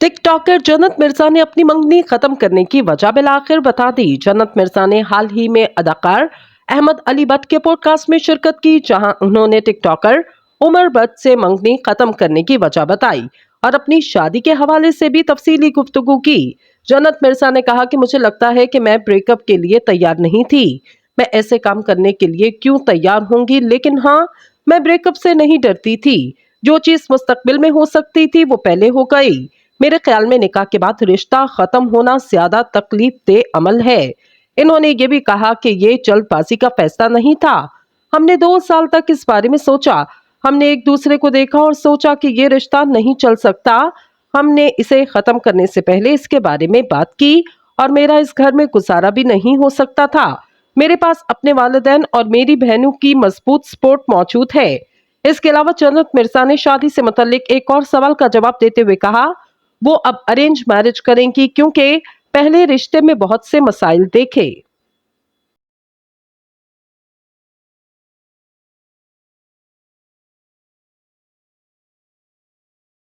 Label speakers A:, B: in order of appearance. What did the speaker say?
A: टिक talker जन्नत मिर्जा ने अपनी मंगनी खत्म करने की वजह बिलाखिर बता दी। जन्नत मिर्जा ने हाल ही में अदाकार अहमद अली बट के पॉडकास्ट में शिरकत की, जहां उन्होंने टिक टॉकर उमर बट से मंगनी खत्म करने की वजह बताई और अपनी शादी के हवाले से भी तफसीली गुफ्तगू की। जन्नत मिर्जा ने कहा कि मुझे लगता है कि मैं ब्रेकअप के लिए तैयार नहीं थी। मैं ऐसे काम करने के लिए क्यों तैयार होंगी, लेकिन हाँ, मैं ब्रेकअप से नहीं डरती थी। जो चीज मुस्तकबिल में हो सकती थी वो पहले हो गई। मेरे ख्याल में निकाह के बाद रिश्ता खत्म होना ज्यादा तकलीफ दे अमल है। इन्होंने ये भी कहा कि ये जल्दबाजी का फैसला नहीं था। हमने 2 साल तक इस बारे में सोचा। हमने एक दूसरे को देखा और सोचा कि ये रिश्ता नहीं चल सकता। हमने इसे खत्म करने से पहले इसके बारे में बात की और मेरा इस घर में गुजारा भी नहीं हो सकता था। मेरे पास अपने वालिदैन और मेरी बहनों की मजबूत सपोर्ट मौजूद है। इसके अलावा जन्नत मिर्जा ने शादी से मुतल्लिक एक और सवाल का जवाब देते हुए कहा, वो अब अरेंज मैरिज करेंगी क्योंकि पहले रिश्ते में बहुत से मसाइल देखे।